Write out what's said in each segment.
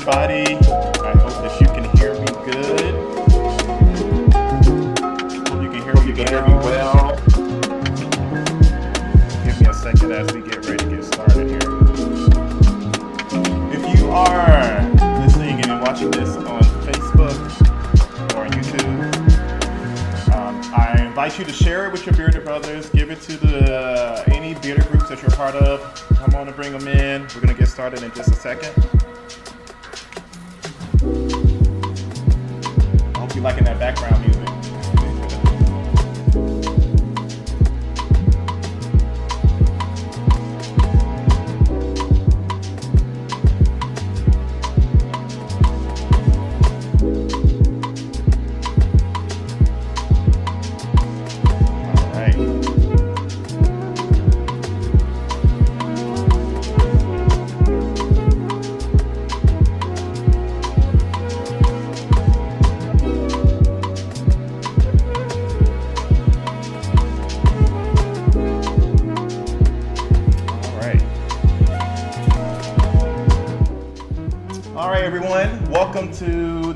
everybody. I hope that you can hear me good. Hope you can hear me well. Give me a second as we get ready to get started here. If you are listening and watching this on Facebook or on YouTube, I invite you to share it with your bearded brothers. Give it to any bearded groups that you're part of. Come on and bring them in. We're going to get started in just a second. I hope you're liking that background music.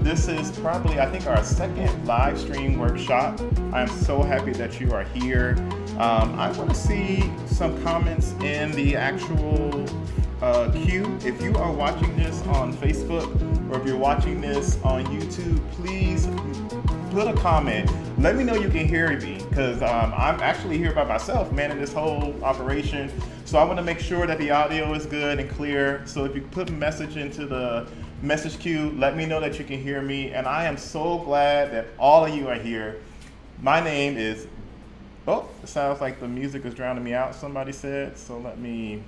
This is probably, I think, our second live stream workshop. I'm so happy that you are here. I want to see some comments in the actual queue. If you are watching this on Facebook or if you're watching this on YouTube, please put a comment. Let me know you can hear me because I'm actually here by myself manning this whole operation. So I want to make sure that the audio is good and clear. So if you put a message into the message queue, let me know that you can hear me. And I am so glad that all of you are here. My name is, it sounds like the music is drowning me out, somebody said. So let me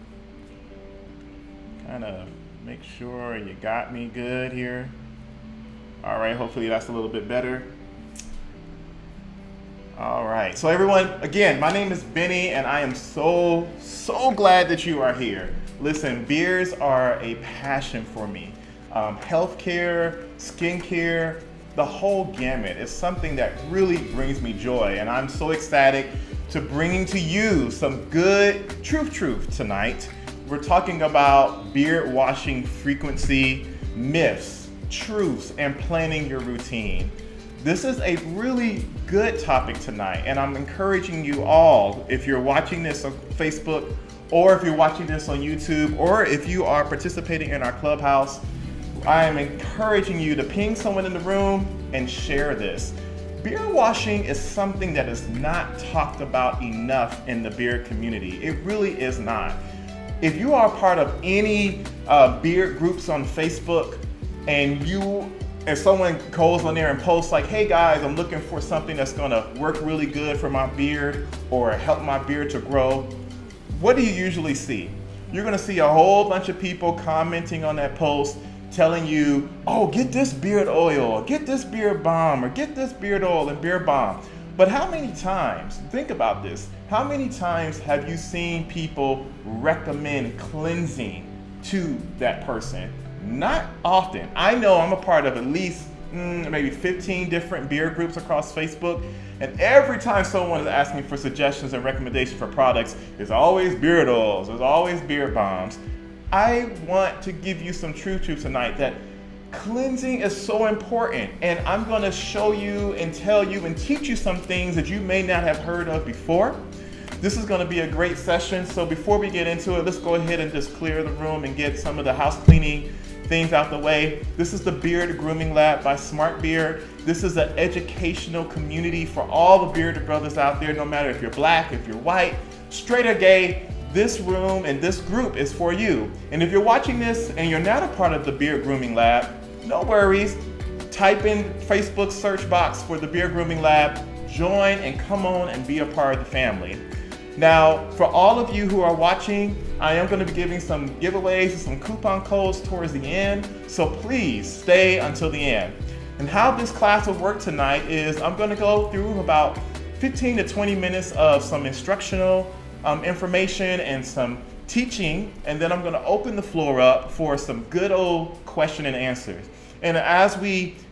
kind of make sure you got me good here. All right, hopefully that's a little bit better. All right, so everyone, again, my name is Benny and I am so glad that you are here. Listen, beards are a passion for me. Healthcare, skincare, the whole gamut is something that really brings me joy, and I'm so ecstatic to bringing to you some good truth tonight. We're talking about beard washing frequency, myths, truths, and planning your routine. This is a really good topic tonight, and I'm encouraging you all, if you're watching this on Facebook, or if you're watching this on YouTube, or if you are participating in our clubhouse, I am encouraging you to ping someone in the room and share this. Beard washing is something that is not talked about enough in the beard community. It really is not. If you are part of any beard groups on Facebook and someone goes on there and posts like, hey guys, I'm looking for something that's gonna work really good for my beard or help my beard to grow, what do you usually see? You're gonna see a whole bunch of people commenting on that post telling you, oh, get this beard oil, or get this beard balm, or get this beard oil and beard balm. But how many times, think about this, how many times have you seen people recommend cleansing to that person? Not often. I know I'm a part of at least maybe 15 different beard groups across Facebook, and every time someone is asking for suggestions and recommendations for products, there's always beard oils, there's always beard balms. I want to give you some truth tonight that cleansing is so important, and I'm going to show you and tell you and teach you some things that you may not have heard of before. This is going to be a great session, so before we get into it, let's go ahead and just clear the room and get some of the house cleaning things out the way. This is the Beard Grooming Lab by Smart Beard. This is an educational community for all the bearded brothers out there, no matter if you're black, if you're white, straight or gay. This room and this group is for you. And if you're watching this and you're not a part of the Beard Grooming Lab, no worries. Type in Facebook search box for the Beard Grooming Lab, join and come on and be a part of the family. Now, for all of you who are watching, I am going to be giving some giveaways and some coupon codes towards the end, so please stay until the end. And how this class will work tonight is I'm going to go through about 15 to 20 minutes of some instructional information and some teaching, and then I'm going to open the floor up for some good old question and answers. And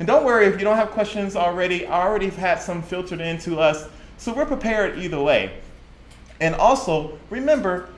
don't worry if you don't have questions already, I already have had some filtered into us, so we're prepared either way. And also, remember,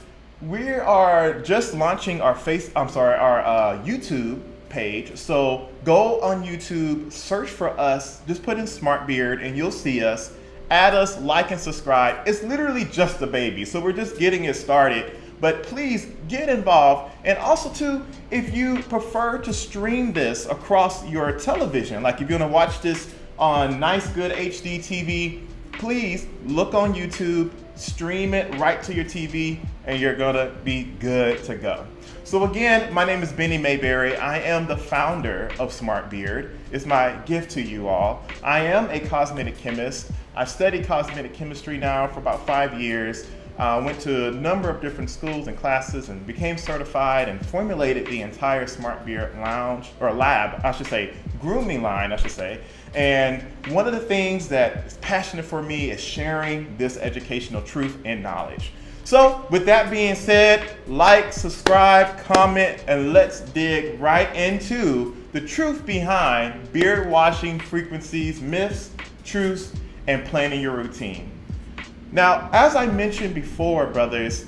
we are just launching our YouTube page. So go on YouTube, search for us, just put in Smart Beard and you'll see us. Add us, like and subscribe. It's literally just a baby, so we're just getting it started. But please get involved. And also too, if you prefer to stream this across your television, like if you want to watch this on nice, good HD TV, please look on YouTube, stream it right to your TV, and you're gonna be good to go. So again, my name is Benny Mayberry. I am the founder of Smart Beard. It's my gift to you all. I am a cosmetic chemist. I've studied cosmetic chemistry now for about 5 years. Went to a number of different schools and classes and became certified and formulated the entire Smart Beard grooming line, I should say. And one of the things that is passionate for me is sharing this educational truth and knowledge. So with that being said, like, subscribe, comment, and let's dig right into the truth behind beard washing frequencies, myths, truths, and planning your routine. Now, as I mentioned before, brothers,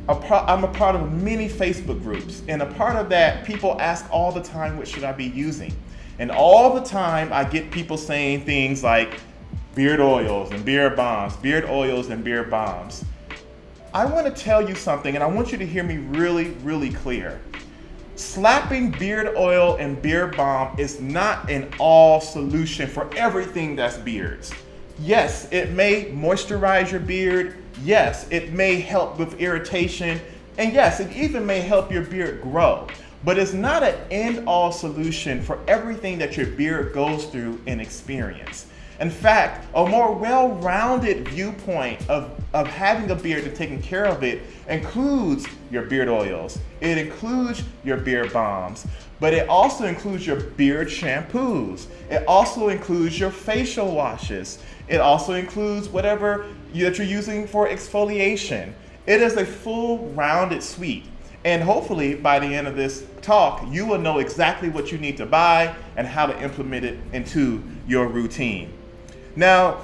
I'm a part of many Facebook groups, and a part of that, people ask all the time, what should I be using? And all the time, I get people saying things like beard oils and beard bombs, beard oils and beard bombs. I want to tell you something, and I want you to hear me really, really clear. Slapping beard oil and beard balm is not an all solution for everything that's beards. Yes, it may moisturize your beard. Yes, it may help with irritation. And yes, it even may help your beard grow. But it's not an end-all solution for everything that your beard goes through and experience. In fact, a more well-rounded viewpoint of having a beard and taking care of it includes your beard oils. It includes your beard balms, but it also includes your beard shampoos. It also includes your facial washes. It also includes whatever that you're using for exfoliation. It is a full rounded suite. And hopefully by the end of this talk, you will know exactly what you need to buy and how to implement it into your routine. Now,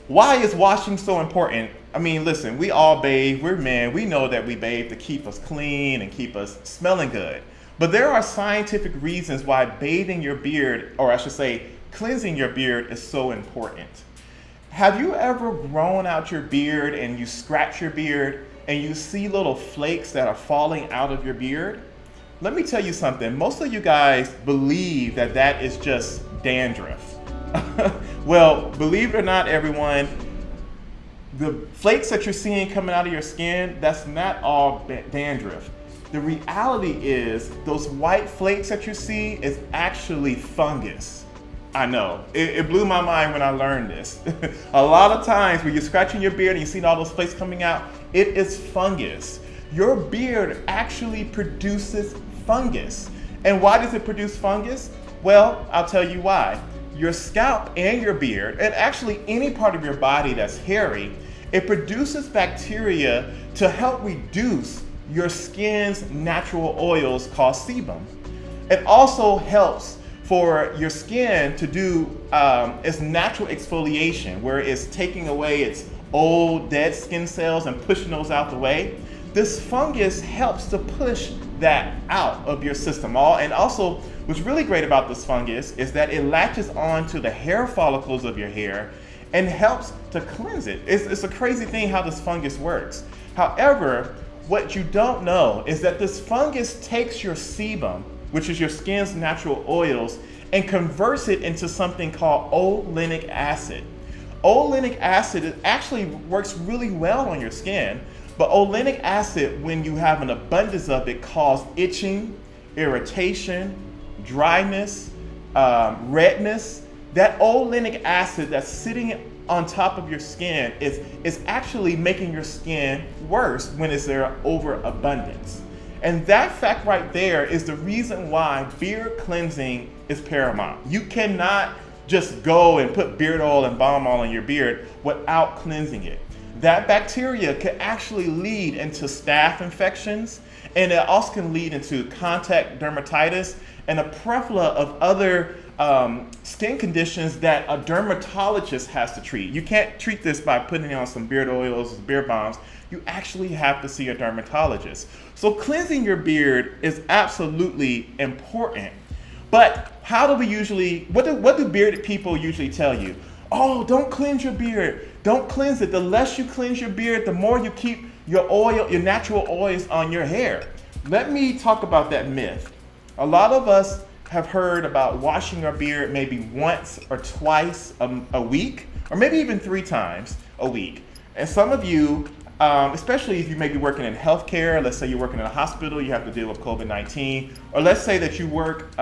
why is washing so important? I mean, listen, we all bathe, we're men, we know that we bathe to keep us clean and keep us smelling good. But there are scientific reasons why bathing your beard, or I should say, cleansing your beard is so important. Have you ever grown out your beard and you scratch your beard and you see little flakes that are falling out of your beard? Let me tell you something. Most of you guys believe that that is just dandruff. Well, believe it or not, everyone, the flakes that you're seeing coming out of your skin, that's not all dandruff. The reality is those white flakes that you see is actually fungus. I know, it blew my mind when I learned this. A lot of times when you're scratching your beard and you see all those flakes coming out, it is fungus. Your beard actually produces fungus. And why does it produce fungus? Well, I'll tell you why. Your scalp and your beard, and actually any part of your body that's hairy, it produces bacteria to help reduce your skin's natural oils called sebum. It also helps for your skin to do its natural exfoliation, where it's taking away its old dead skin cells and pushing those out the way. This fungus helps to push that out of your system. And also, what's really great about this fungus is that it latches on to the hair follicles of your hair and helps to cleanse it. It's a crazy thing how this fungus works. However, what you don't know is that this fungus takes your sebum, which is your skin's natural oils, and converts it into something called olinic acid. Olinic acid actually works really well on your skin, but olinic acid, when you have an abundance of it, causes itching, irritation, dryness, redness. That olinic acid that's sitting on top of your skin is actually making your skin worse when it's there overabundance. And that fact right there is the reason why beard cleansing is paramount. You cannot just go and put beard oil and balm oil on your beard without cleansing it. That bacteria could actually lead into staph infections, and it also can lead into contact dermatitis and a plethora of other skin conditions that a dermatologist has to treat. You can't treat this by putting on some beard oils, beard balms. You actually have to see a dermatologist. So cleansing your beard is absolutely important. But how do we usually, what do bearded people usually tell you? Oh, don't cleanse your beard. Don't cleanse it. The less you cleanse your beard, the more you keep your oil, your natural oils on your hair. Let me talk about that myth. A lot of us have heard about washing our beard maybe once or twice a week, or maybe even 3 times a week. And some of you, especially if you may be working in healthcare, let's say you're working in a hospital, you have to deal with COVID-19, or let's say that you work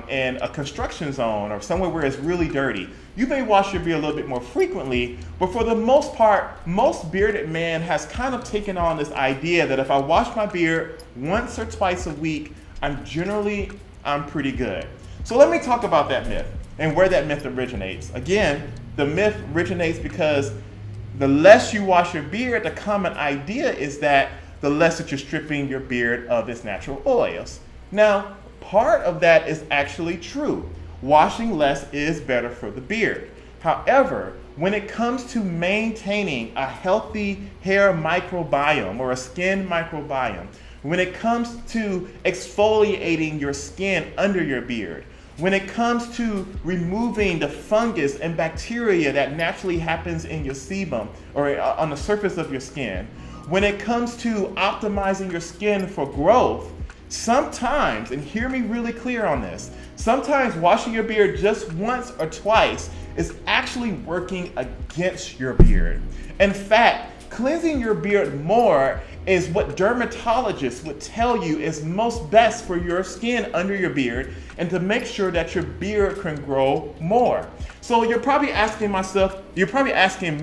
in a construction zone or somewhere where it's really dirty. You may wash your beard a little bit more frequently, but for the most part, most bearded men has kind of taken on this idea that if I wash my beard once or twice a week, I'm pretty good. So let me talk about that myth and where that myth originates. Again, the myth originates because the less you wash your beard, the common idea is that the less that you're stripping your beard of its natural oils. Now, part of that is actually true. Washing less is better for the beard. However, when it comes to maintaining a healthy hair microbiome or a skin microbiome, when it comes to exfoliating your skin under your beard, when it comes to removing the fungus and bacteria that naturally happens in your sebum or on the surface of your skin, when it comes to optimizing your skin for growth, sometimes, and hear me really clear on this, sometimes washing your beard just once or twice is actually working against your beard. In fact, cleansing your beard more is what dermatologists would tell you is most best for your skin under your beard and to make sure that your beard can grow more. So you're probably asking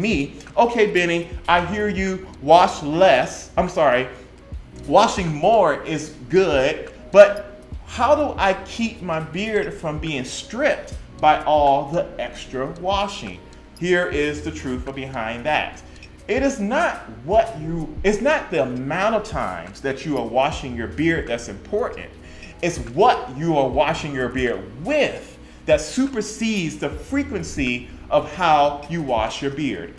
me, okay, Benny, I hear you washing more is good, but how do I keep my beard from being stripped by all the extra washing? Here is the truth behind that. It's not the amount of times that you are washing your beard that's important. It's what you are washing your beard with that supersedes the frequency of how you wash your beard.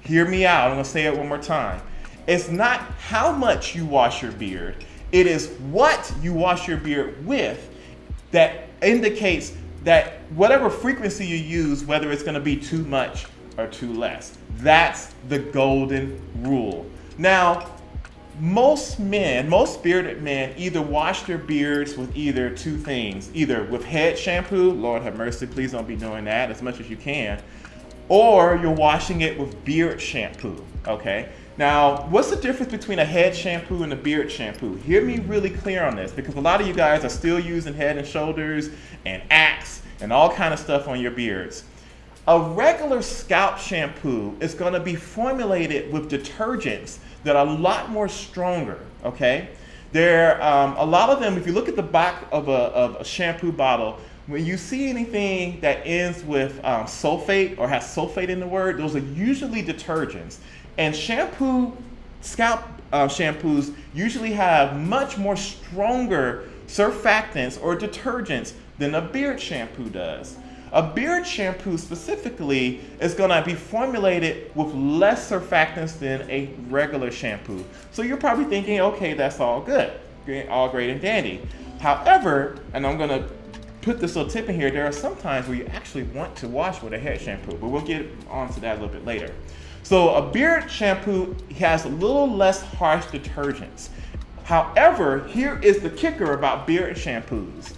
Hear me out. I'm going to say it one more time. It's not how much you wash your beard. It is what you wash your beard with that indicates that whatever frequency you use, whether it's going to be too much or too less. That's the golden rule. Now, most bearded men either wash their beards with either 2 things, either with head shampoo, Lord have mercy, please don't be doing that as much as you can, or you're washing it with beard shampoo, okay? Now, what's the difference between a head shampoo and a beard shampoo? Hear me really clear on this, because a lot of you guys are still using Head and Shoulders and Axe and all kind of stuff on your beards. A regular scalp shampoo is going to be formulated with detergents that are a lot more stronger, okay? A lot of them, if you look at the back of a shampoo bottle, when you see anything that ends with sulfate or has sulfate in the word, those are usually detergents. And scalp shampoos usually have much more stronger surfactants or detergents than a beard shampoo does. A beard shampoo specifically is going to be formulated with less surfactants than a regular shampoo. So you're probably thinking, okay, that's all good, all great and dandy. However, and I'm going to put this little tip in here, there are some times where you actually want to wash with a head shampoo, but we'll get on to that a little bit later. So a beard shampoo has a little less harsh detergents. However, here is the kicker about beard shampoos.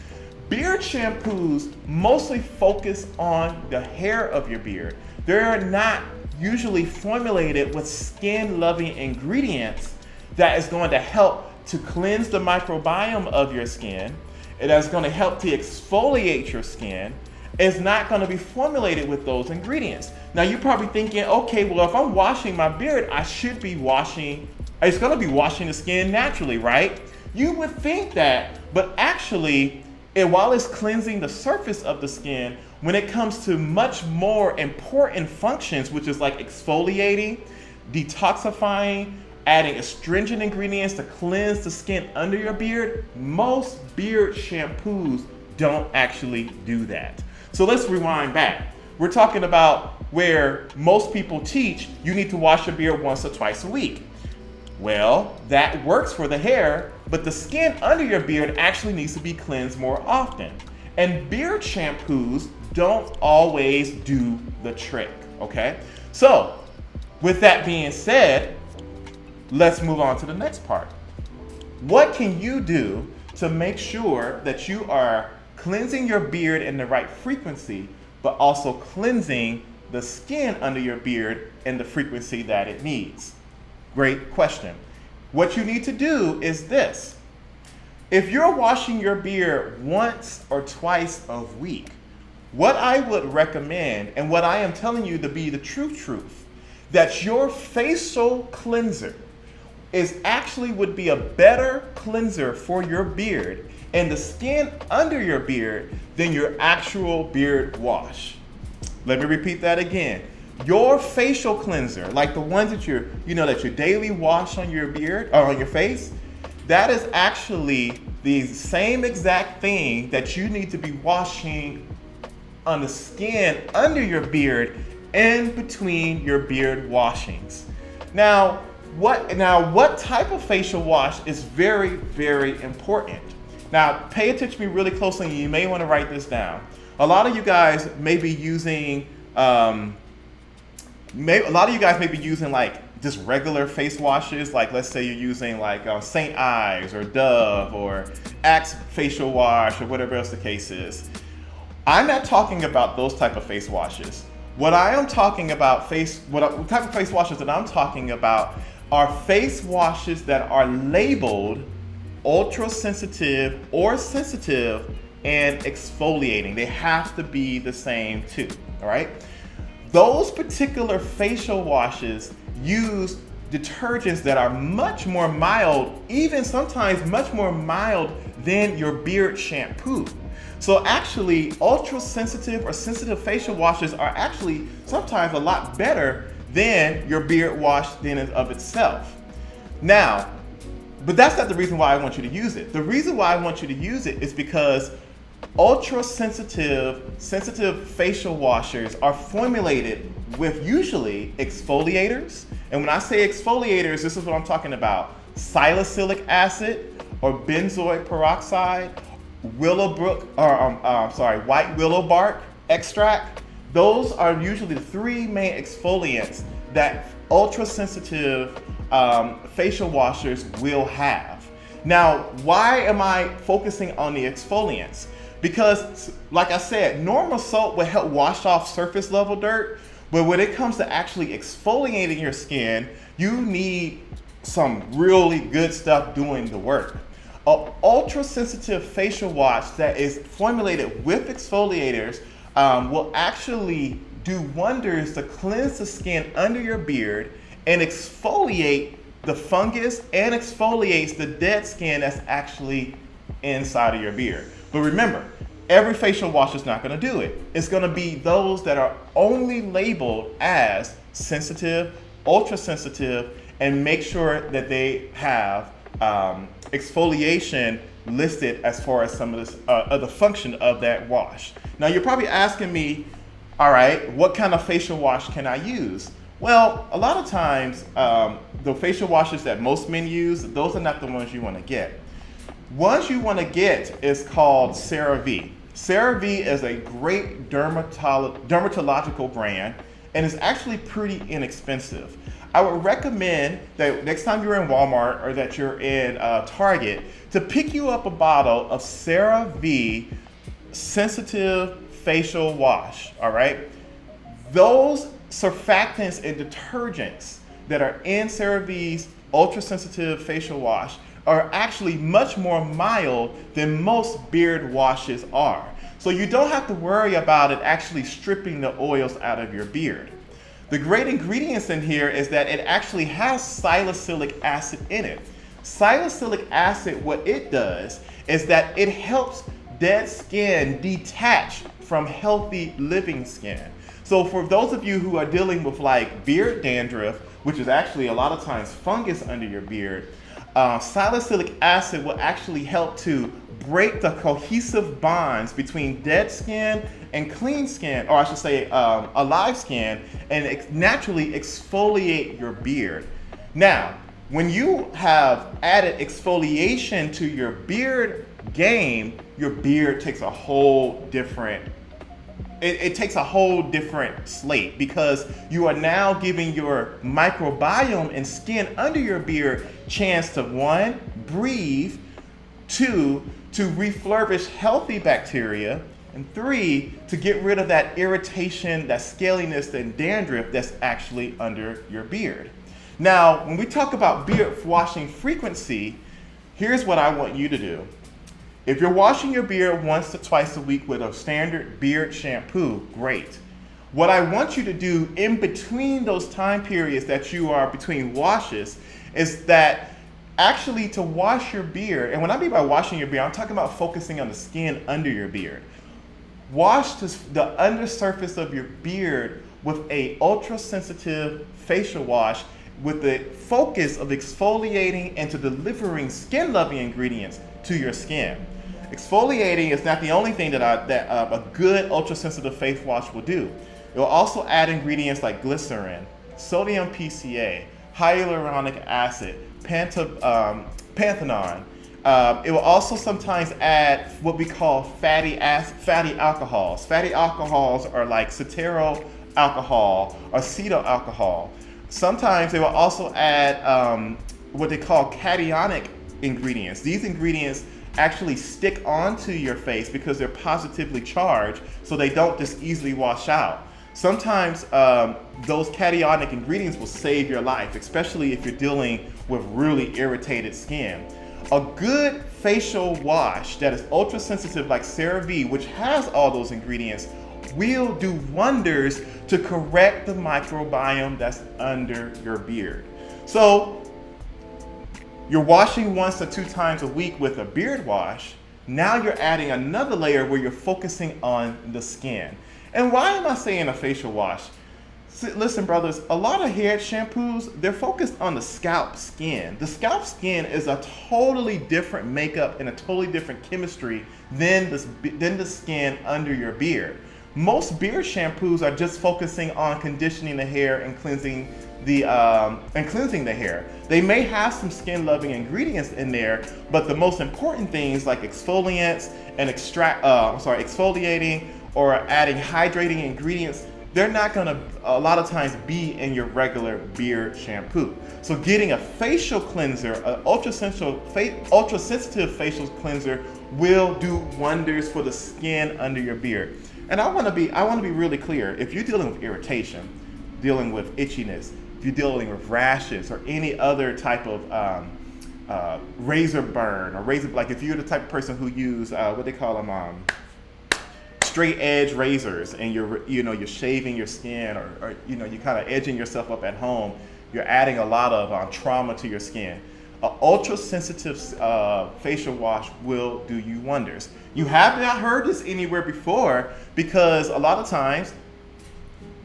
Beard shampoos mostly focus on the hair of your beard. They're not usually formulated with skin-loving ingredients that is going to help to cleanse the microbiome of your skin. It is going to help to exfoliate your skin. It's not going to be formulated with those ingredients. Now you're probably thinking, okay, well, if I'm washing my beard, it's going to be washing the skin naturally, right? You would think that, but actually, while it's cleansing the surface of the skin, when it comes to much more important functions, which is like exfoliating, detoxifying, adding astringent ingredients to cleanse the skin under your beard, most beard shampoos don't actually do that. So let's rewind back. We're talking about where most people teach you need to wash your beard once or twice a week. Well, that works for the hair, but the skin under your beard actually needs to be cleansed more often. And beard shampoos don't always do the trick, okay? So, with that being said, let's move on to the next part. What can you do to make sure that you are cleansing your beard in the right frequency, but also cleansing the skin under your beard in the frequency that it needs? Great question. What you need to do is this. If you're washing your beard once or twice a week, what I would recommend, and what I am telling you to be the truth, that your facial cleanser would be a better cleanser for your beard and the skin under your beard than your actual beard wash. Let me repeat that again. Your facial cleanser, like the ones that you daily wash on your beard or on your face, that is actually the same exact thing that you need to be washing on the skin under your beard in between your beard washings. Now, what type of facial wash is very, very important? Now, pay attention to me really closely, and you may want to write this down. A lot of you guys may be using, like just regular face washes. Like, let's say you're using like St. Ives or Dove or Axe facial wash or whatever else the case is. I'm not talking about those type of face washes. What type of face washes that I'm talking about are face washes that are labeled ultra sensitive or sensitive and exfoliating. They have to be the same too, all right? Those particular facial washes use detergents that are much more mild, even sometimes much more mild than your beard shampoo. So actually, ultra sensitive or sensitive facial washes are actually sometimes a lot better than your beard wash in and of itself. Now, but that's not the reason why I want you to use it. The reason why I want you to use it is because ultra sensitive facial washers are formulated with usually exfoliators. And when I say exfoliators, this is what I'm talking about. Salicylic acid or benzoic peroxide, white willow bark extract. Those are usually the three main exfoliants that ultra sensitive facial washers will have. Now, why am I focusing on the exfoliants? Because, like I said, normal soap will help wash off surface level dirt, but when it comes to actually exfoliating your skin, you need some really good stuff doing the work. An ultra sensitive facial wash that is formulated with exfoliators will actually do wonders to cleanse the skin under your beard and exfoliate the fungus and exfoliates the dead skin that's actually inside of your beard. But remember, every facial wash is not going to do it. It's going to be those that are only labeled as sensitive, ultra sensitive, and make sure that they have exfoliation listed as far as some of this, the function of that wash. Now you're probably asking me, all right, what kind of facial wash can I use? Well, a lot of times, the facial washes that most men use, those are not the ones you want to get. Ones you want to get is called CeraVe. CeraVe is a great dermatological brand and is actually pretty inexpensive. I would recommend that next time you're in Walmart or that you're in Target to pick you up a bottle of CeraVe Sensitive Facial Wash, all right? Those surfactants and detergents that are in CeraVe's Ultra Sensitive Facial Wash are actually much more mild than most beard washes are. So you don't have to worry about it actually stripping the oils out of your beard. The great ingredients in here is that it actually has salicylic acid in it. Salicylic acid, what it does is that it helps dead skin detach from healthy living skin. So for those of you who are dealing with like beard dandruff, which is actually a lot of times fungus under your beard, salicylic acid will actually help to break the cohesive bonds between dead skin and clean skin, or I should say alive skin, and naturally exfoliate your beard. Now, when you have added exfoliation to your beard game, your beard takes a whole different it takes a whole different slate, because you are now giving your microbiome and skin under your beard chance to, one, breathe, two, to reflourish healthy bacteria, and three, to get rid of that irritation, that scaliness, and dandruff that's actually under your beard. Now, when we talk about beard washing frequency, here's what I want you to do. If you're washing your beard once to twice a week with a standard beard shampoo, great. What I want you to do in between those time periods that you are between washes is that actually to wash your beard, and when I mean by washing your beard, I'm talking about focusing on the skin under your beard. Wash the undersurface of your beard with a ultra-sensitive facial wash with the focus of exfoliating and to delivering skin-loving ingredients to your skin. Exfoliating is not the only thing that a good ultra-sensitive face wash will do. It will also add ingredients like glycerin, sodium PCA, hyaluronic acid, panthenol. It will also sometimes add what we call fatty alcohols. Fatty alcohols are like cetearyl alcohol or acetyl alcohol. Sometimes they will also add what they call cationic ingredients. These ingredients actually stick onto your face because they're positively charged, so they don't just easily wash out. Sometimes those cationic ingredients will save your life, especially if you're dealing with really irritated skin. A good facial wash that is ultra sensitive like CeraVe, which has all those ingredients, will do wonders to correct the microbiome that's under your beard. So you're washing once or 2 times a week with a beard wash. Now you're adding another layer where you're focusing on the skin. And why am I saying a facial wash? Listen, brothers, a lot of hair shampoos, they're focused on the scalp skin. The scalp skin is a totally different makeup and a totally different chemistry than the skin under your beard. Most beard shampoos are just focusing on conditioning the hair and cleansing the hair. They may have some skin-loving ingredients in there, but the most important things like exfoliants and exfoliating or adding hydrating ingredients, they're not gonna a lot of times be in your regular beard shampoo. So getting a facial cleanser, an ultra-sensitive facial cleanser will do wonders for the skin under your beard. And I wanna be really clear. If you're dealing with irritation, dealing with itchiness, if you're dealing with rashes or any other type of razor burn or razor, like if you're the type of person who use what they call them, straight edge razors, and you're shaving your skin or you're kind of edging yourself up at home, you're adding a lot of trauma to your skin. An ultra sensitive facial wash will do you wonders. You have not heard this anywhere before because a lot of times,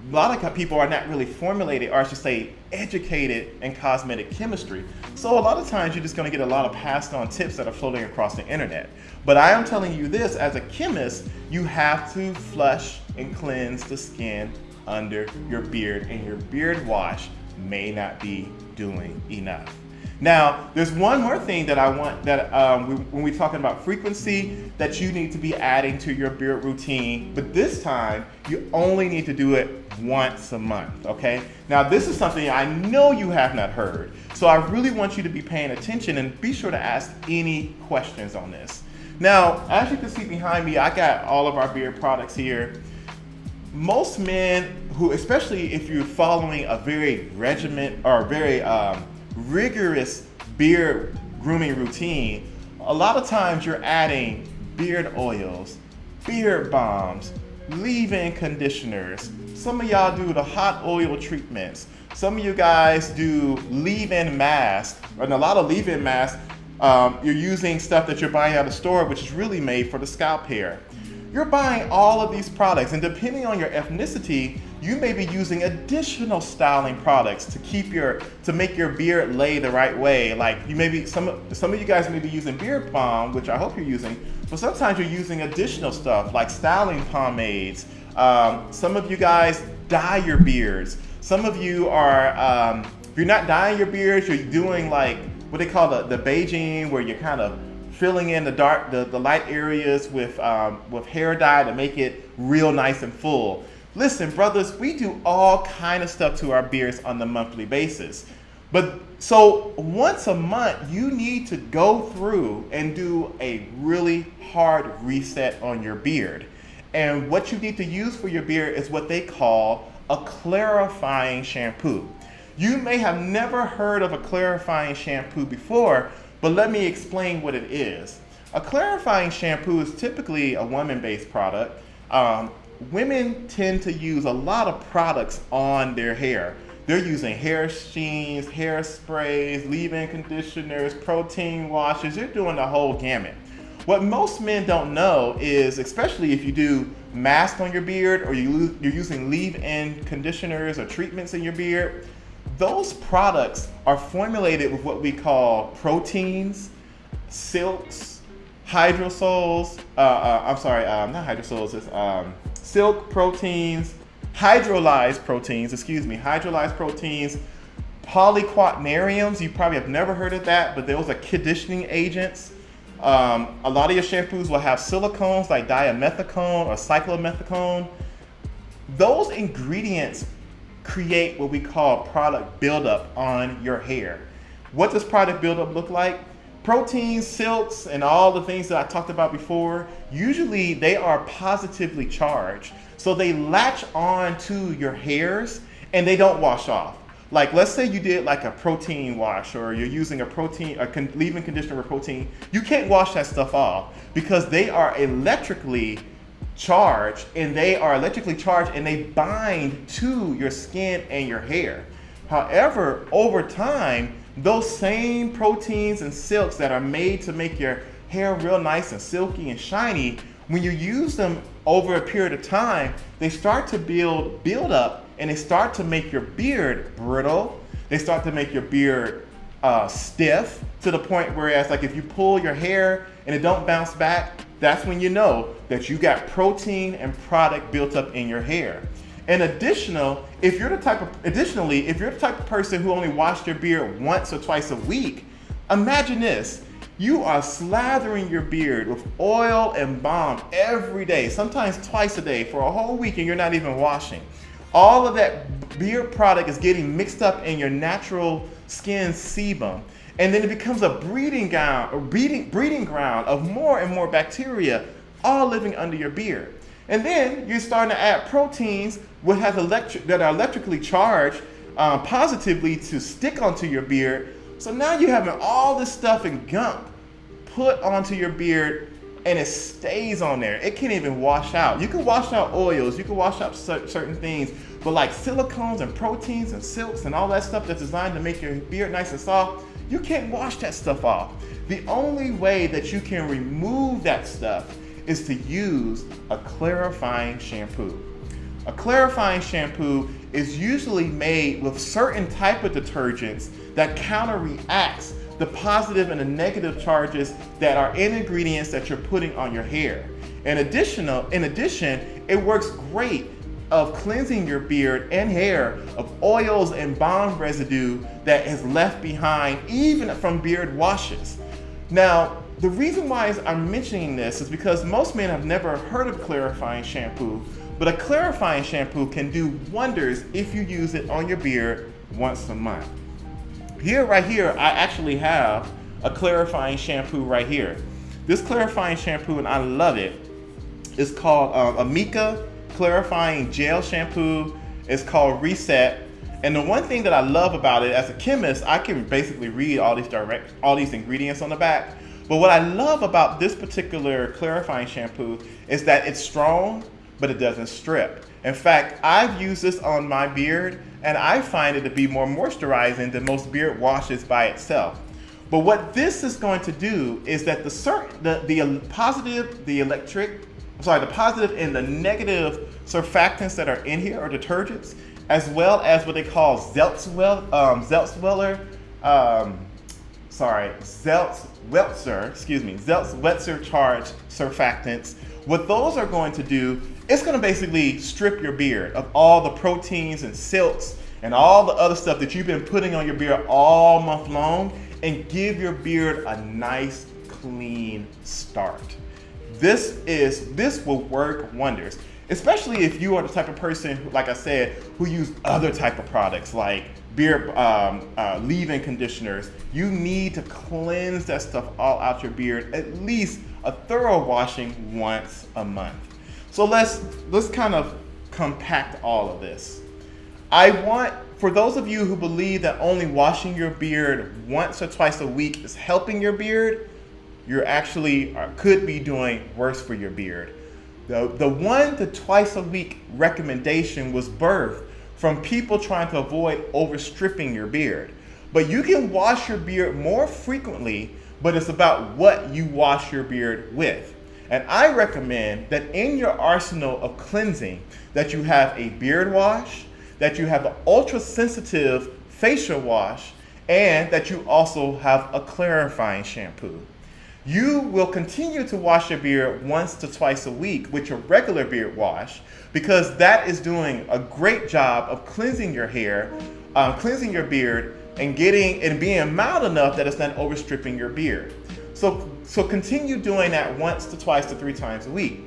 a lot of people are not really formulated, or I should say educated in cosmetic chemistry. So a lot of times you're just going to get a lot of passed on tips that are floating across the internet. But I am telling you this, as a chemist, you have to flush and cleanse the skin under your beard, and your beard wash may not be doing enough. Now, there's one more thing that I want that when we're talking about frequency that you need to be adding to your beard routine, but this time you only need to do it once a month, okay? Now, this is something I know you have not heard, so I really want you to be paying attention and be sure to ask any questions on this. Now, as you can see behind me, I got all of our beard products here. Most men who, especially if you're following a very regiment or very rigorous beard grooming routine, a lot of times you're adding beard oils, beard balms, leave-in conditioners. Some of y'all do the hot oil treatments. Some of you guys do leave-in masks, and a lot of leave-in masks, you're using stuff that you're buying out of the store, which is really made for the scalp hair. You're buying all of these products, and depending on your ethnicity, you may be using additional styling products to make your beard lay the right way. Like some of you guys may be using beard balm, which I hope you're using, but sometimes you're using additional stuff like styling pomades. Some of you guys dye your beards. Some of you are, if you're not dyeing your beards, you're doing like what they call the Beijing, where you're kind of filling in the light areas with hair dye to make it real nice and full. Listen, brothers, we do all kind of stuff to our beards on the monthly basis. But so once a month, you need to go through and do a really hard reset on your beard. And what you need to use for your beard is what they call a clarifying shampoo. You may have never heard of a clarifying shampoo before, but let me explain what it is. A clarifying shampoo is typically a woman-based product. Women tend to use a lot of products on their hair. They're using hair sheens, hair sprays, leave-in conditioners, protein washes. They're doing the whole gamut. What most men don't know is, especially if you do masks on your beard or you're using leave-in conditioners or treatments in your beard, those products are formulated with what we call proteins, silks, hydrosols, silk proteins, hydrolyzed proteins, polyquaternariums. You probably have never heard of that, but those are conditioning agents. A lot of your shampoos will have silicones like dimethicone or cyclomethicone. Those ingredients create what we call product buildup on your hair. What does product buildup look like? Proteins, silks, and all the things that I talked about before, usually they are positively charged. So they latch on to your hairs and they don't wash off. Like, let's say you did like a protein wash, or you're using a leave-in conditioner with protein. You can't wash that stuff off because they are electrically charged, and they bind to your skin and your hair. However, over time, those same proteins and silks that are made to make your hair real nice and silky and shiny, when you use them over a period of time, they start to build up, and they start to make your beard brittle. They start to make your beard stiff to the point whereas, like, if you pull your hair and it don't bounce back, that's when you know that you got protein and product built up in your hair. And additionally, if you're the type of person who only washed your beard once or twice a week, imagine this. You are slathering your beard with oil and balm every day, sometimes twice a day for a whole week, and you're not even washing. All of that beard product is getting mixed up in your natural skin sebum, and then it becomes a breeding ground of more and more bacteria, all living under your beard. And then you're starting to add proteins that are electrically charged positively to stick onto your beard. So now you're having all this stuff and gunk put onto your beard, and it stays on there. It can't even wash out. You can wash out oils, you can wash out certain things, but like silicones and proteins and silks and all that stuff that's designed to make your beard nice and soft, you can't wash that stuff off. The only way that you can remove that stuff is to use a clarifying shampoo. A clarifying shampoo is usually made with certain type of detergents that counteracts the positive and the negative charges that are in ingredients that you're putting on your hair. In addition, it works great of cleansing your beard and hair of oils and balm residue that is left behind even from beard washes. Now, the reason why I'm mentioning this is because most men have never heard of clarifying shampoo, but a clarifying shampoo can do wonders if you use it on your beard once a month. Right here, I actually have a clarifying shampoo right here. This clarifying shampoo, and I love it, is called Amika Clarifying Gel Shampoo. It's called Reset. And the one thing that I love about it, as a chemist, I can basically read all these ingredients on the back. But what I love about this particular clarifying shampoo is that it's strong, but it doesn't strip. In fact, I've used this on my beard, and I find it to be more moisturizing than most beard washes by itself. But what this is going to do is that the positive and the negative surfactants that are in here, or detergents, as well as what they call Zeltwelser charged surfactants. What those are going to do, it's going to basically strip your beard of all the proteins and silks and all the other stuff that you've been putting on your beard all month long, and give your beard a nice, clean start. This will work wonders, especially if you are the type of person who, like I said, who use other type of products like beard leave-in conditioners. You need to cleanse that stuff all out your beard, at least a thorough washing once a month. So let's kind of compact all of this. For those of you who believe that only washing your beard once or twice a week is helping your beard, you're actually could be doing worse for your beard. The 1 to twice a week recommendation was birthed from people trying to avoid overstripping your beard. But you can wash your beard more frequently, but it's about what you wash your beard with. And I recommend that in your arsenal of cleansing, that you have a beard wash, that you have an ultra-sensitive facial wash, and that you also have a clarifying shampoo. You will continue to wash your beard once to twice a week with your regular beard wash, because that is doing a great job of cleansing your hair, cleansing your beard, and being mild enough that it's not overstripping your beard. So continue doing that once to twice to 3 times a week.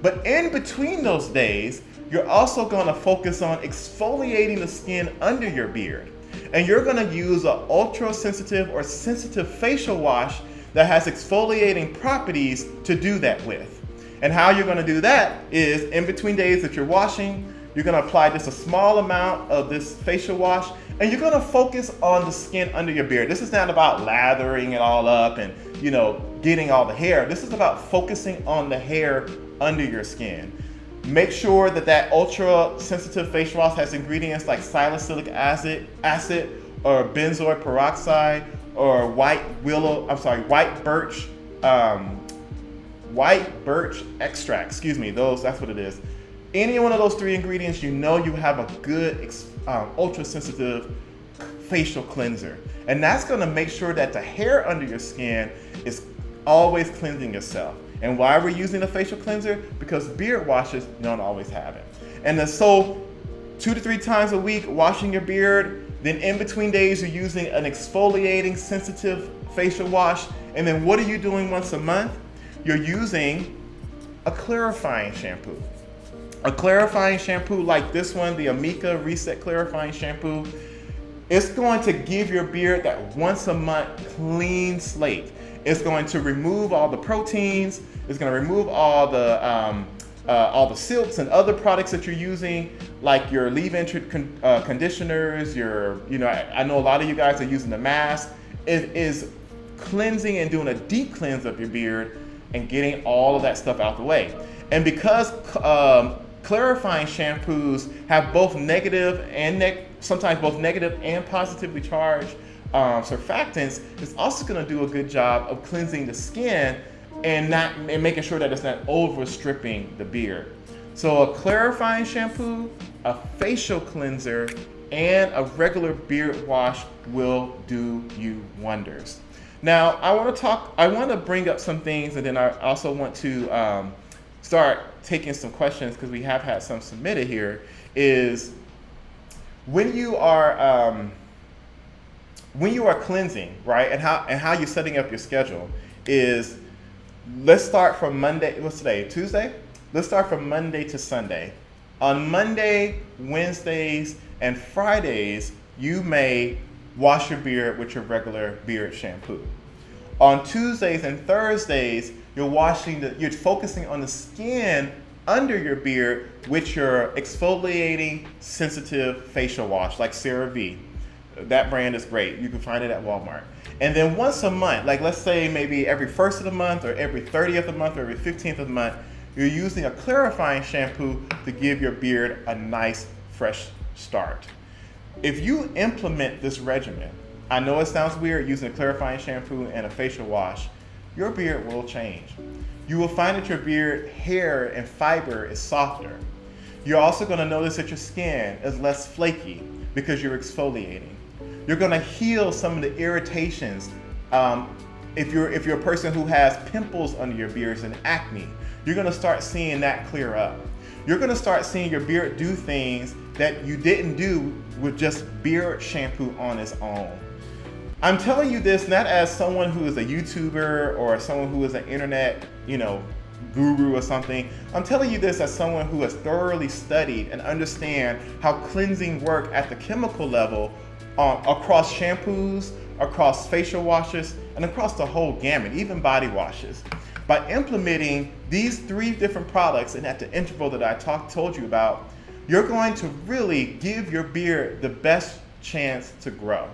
But in between those days, you're also going to focus on exfoliating the skin under your beard. And you're going to use an ultra-sensitive or sensitive facial wash that has exfoliating properties to do that with. And how you're going to do that is in between days that you're washing, you're going to apply just a small amount of this facial wash, and you're going to focus on the skin under your beard. This is not about lathering it all up and, getting all the hair. This is about focusing on the hair under your skin. Make sure that ultra sensitive facial wash has ingredients like salicylic acid or benzoyl peroxide or white birch extract. That's what it is. Any one of those 3 ingredients, you have a good ultra sensitive facial cleanser. And that's going to make sure that the hair under your skin is always cleansing itself. And why we're using a facial cleanser? Because beard washes don't always have it. And then so 2 to 3 times a week washing your beard, then in between days you're using an exfoliating sensitive facial wash. And then what are you doing once a month? You're using a clarifying shampoo. A clarifying shampoo like this one, the Amika Reset Clarifying Shampoo, it's going to give your beard that once a month clean slate. It's going to remove all the proteins. It's going to remove all the silks and other products that you're using, like your leave-in conditioners. I know a lot of you guys are using the mask. It is cleansing and doing a deep cleanse of your beard and getting all of that stuff out the way. And because clarifying shampoos have both negative and sometimes both negative and positively charged surfactants, it's also going to do a good job of cleansing the skin and making sure that it's not overstripping the beard. So a clarifying shampoo, a facial cleanser, and a regular beard wash will do you wonders. Now I want to bring up some things, and then I also want to start taking some questions because we have had some submitted here. Is when you are cleansing, right, and how you're setting up your schedule is, let's start from Monday. What's today? Tuesday? Let's start from Monday to Sunday. On Monday, Wednesdays, and Fridays, you may wash your beard with your regular beard shampoo. On Tuesdays and Thursdays, you're focusing on the skin under your beard with your exfoliating sensitive facial wash like CeraVe. That brand is great. You can find it at Walmart. And then once a month, like let's say maybe every 1st of the month or every 30th of the month or every 15th of the month, you're using a clarifying shampoo to give your beard a nice fresh start. If you implement this regimen, I know it sounds weird using a clarifying shampoo and a facial wash, your beard will change. You will find that your beard hair and fiber is softer. You're also going to notice that your skin is less flaky because you're exfoliating. You're going to heal some of the irritations. If you're a person who has pimples under your beard and acne, you're going to start seeing that clear up. You're going to start seeing your beard do things that you didn't do with just beard shampoo on its own. I'm telling you this not as someone who is a YouTuber or someone who is an internet, guru or something. I'm telling you this as someone who has thoroughly studied and understand how cleansing work at the chemical level across shampoos, across facial washes, and across the whole gamut, even body washes. By implementing these 3 different products and at the interval that I told you about, you're going to really give your beard the best chance to grow.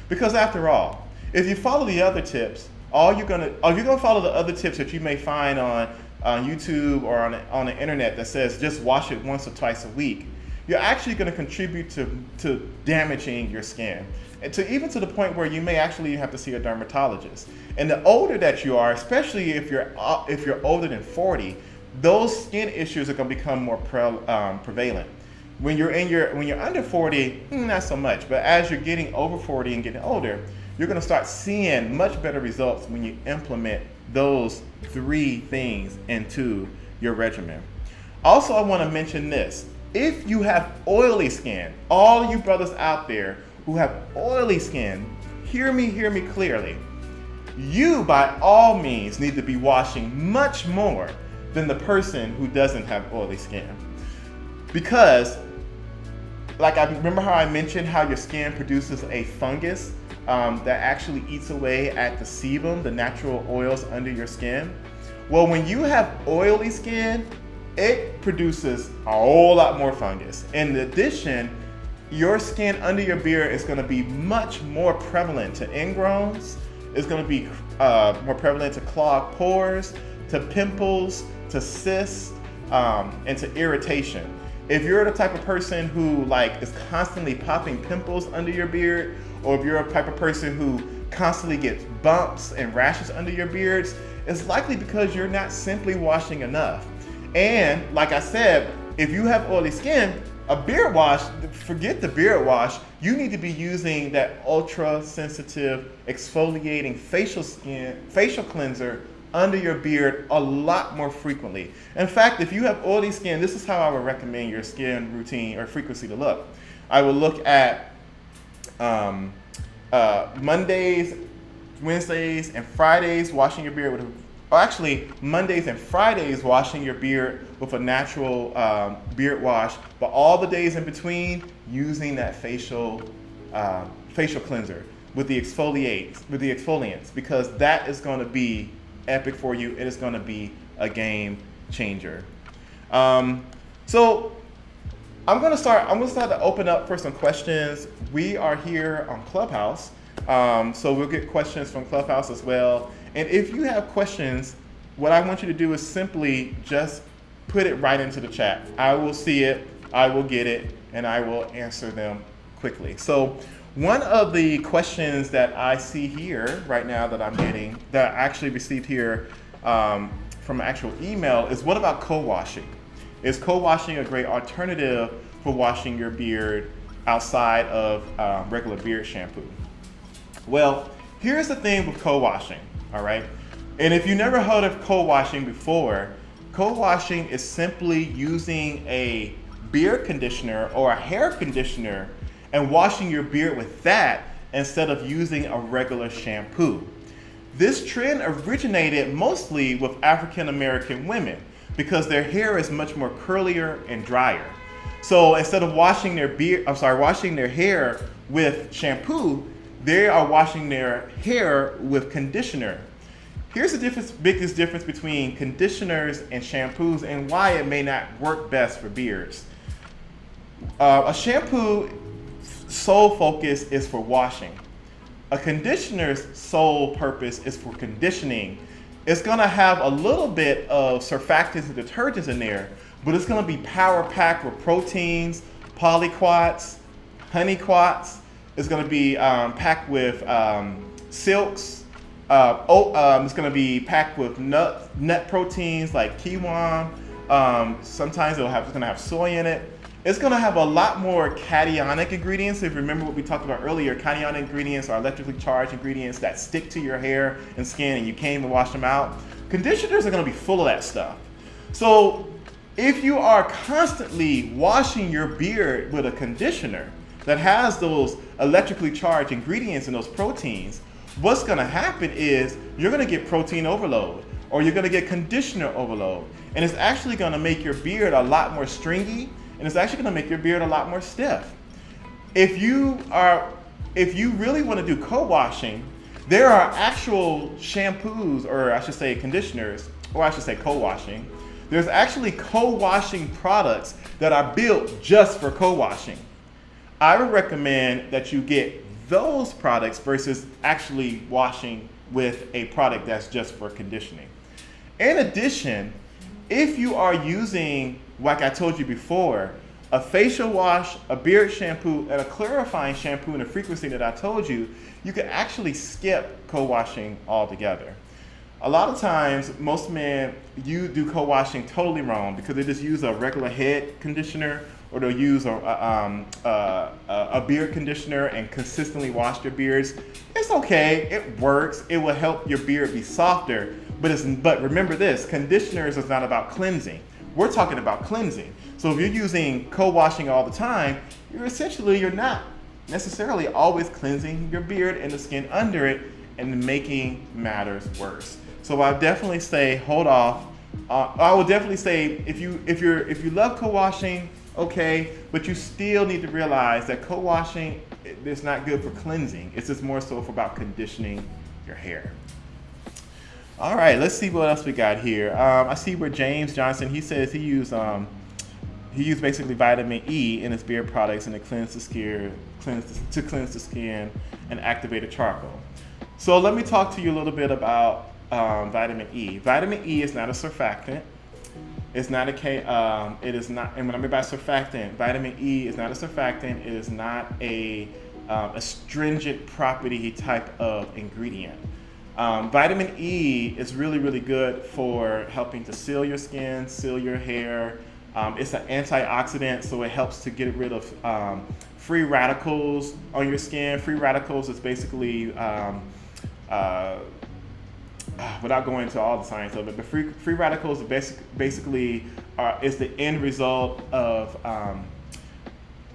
Because after all, if you follow the other tips, if you're gonna follow the other tips that you may find on YouTube or on the internet that says just wash it once or twice a week, you're actually going to contribute to damaging your skin, and even to the point where you may actually have to see a dermatologist. And the older that you are, especially if you're older than 40, those skin issues are going to become more prevalent. When you're under 40, not so much. But as you're getting over 40 and getting older, you're going to start seeing much better results when you implement those 3 things into your regimen. Also, I want to mention this. If you have oily skin, all you brothers out there who have oily skin, hear me clearly. You, by all means, need to be washing much more than the person who doesn't have oily skin. Because, like, I remember how I mentioned how your skin produces a fungus that actually eats away at the sebum, the natural oils under your skin. Well, when you have oily skin, it produces a whole lot more fungus. In addition, your skin under your beard is going to be much more prevalent to ingrowns. It's going to be more prevalent to clogged pores, to pimples, to cysts, and to irritation. If you're the type of person who is constantly popping pimples under your beard, or if you're a type of person who constantly gets bumps and rashes under your beards, it's likely because you're not simply washing enough. And like I said, if you have oily skin, a beard wash, forget the beard wash, you need to be using that ultra sensitive exfoliating facial cleanser under your beard a lot more frequently. In fact, if you have oily skin, this is how I would recommend your skin routine or frequency to look. I would look at Mondays, Wednesdays, and Fridays washing your beard Mondays and Fridays washing your beard with a natural beard wash, but all the days in between using that facial cleanser with the exfoliants, because that is going to be epic for you. It is going to be a game changer. So I'm going to start to open up for some questions. We are here on Clubhouse, so we'll get questions from Clubhouse as well. And if you have questions, what I want you to do is simply just put it right into the chat. I will see it, I will get it, and I will answer them quickly. So one of the questions that I see here right now that I'm getting, that I actually received here from an actual email, is what about co-washing? Is co-washing a great alternative for washing your beard outside of regular beard shampoo? Well, here's the thing with co-washing, all right? And if you never heard of co-washing before, co-washing is simply using a beard conditioner or a hair conditioner and washing your beard with that instead of using a regular shampoo. This trend originated mostly with African American women because their hair is much more curlier and drier. So instead of washing their hair with shampoo, they are washing their hair with conditioner. Here's the biggest difference between conditioners and shampoos and why it may not work best for beards. A shampoo sole focus is for washing. A conditioner's sole purpose is for conditioning. It's gonna have a little bit of surfactants and detergents in there, but it's gonna be power packed with proteins, polyquats, honeyquats. It's gonna be packed with silks. It's gonna be packed with nut proteins like quinoa. Sometimes it's gonna have soy in it. It's going to have a lot more cationic ingredients. If you remember what we talked about earlier, cationic ingredients are electrically charged ingredients that stick to your hair and skin and you can't even wash them out. Conditioners are going to be full of that stuff. So if you are constantly washing your beard with a conditioner, that has those electrically charged ingredients and those proteins, what's gonna happen is you're gonna get protein overload, or you're gonna get conditioner overload. And it's actually gonna make your beard a lot more stringy, and it's actually gonna make your beard a lot more stiff. If you really wanna do co-washing, there are actual shampoos, or I should say conditioners, or I should say co-washing. There's actually co-washing products that are built just for co-washing. I would recommend that you get those products versus actually washing with a product that's just for conditioning. In addition, if you are using, like I told you before, a facial wash, a beard shampoo, and a clarifying shampoo in the frequency that I told you, you can actually skip co-washing altogether. A lot of times, most men, you do co-washing totally wrong because they just use a regular head conditioner, or they'll use a beard conditioner and consistently wash their beards. It's okay, it works, it will help your beard be softer, but remember this, conditioners is not about cleansing. We're talking about cleansing. So if you're using co-washing all the time, you're not necessarily always cleansing your beard and the skin under it, and making matters worse. So I definitely say hold off. I would definitely say if you love co-washing, okay, but you still need to realize that co-washing is not good for cleansing. It's just more so for about conditioning your hair. All right, let's see what else we got here. I see where James Johnson, he says he used basically vitamin E in his beard products and to cleanse the skin and activated charcoal. So let me talk to you a little bit about vitamin E. Vitamin E is not a surfactant. It's not it is not, and when I mean by surfactant, vitamin E is not a surfactant. It is not a astringent property type of ingredient. Vitamin E is really, really good for helping to seal your skin, seal your hair. It's an antioxidant, so it helps to get rid of free radicals on your skin. Free radicals is basically, without going into all the science of it, but free radicals basically is the end result of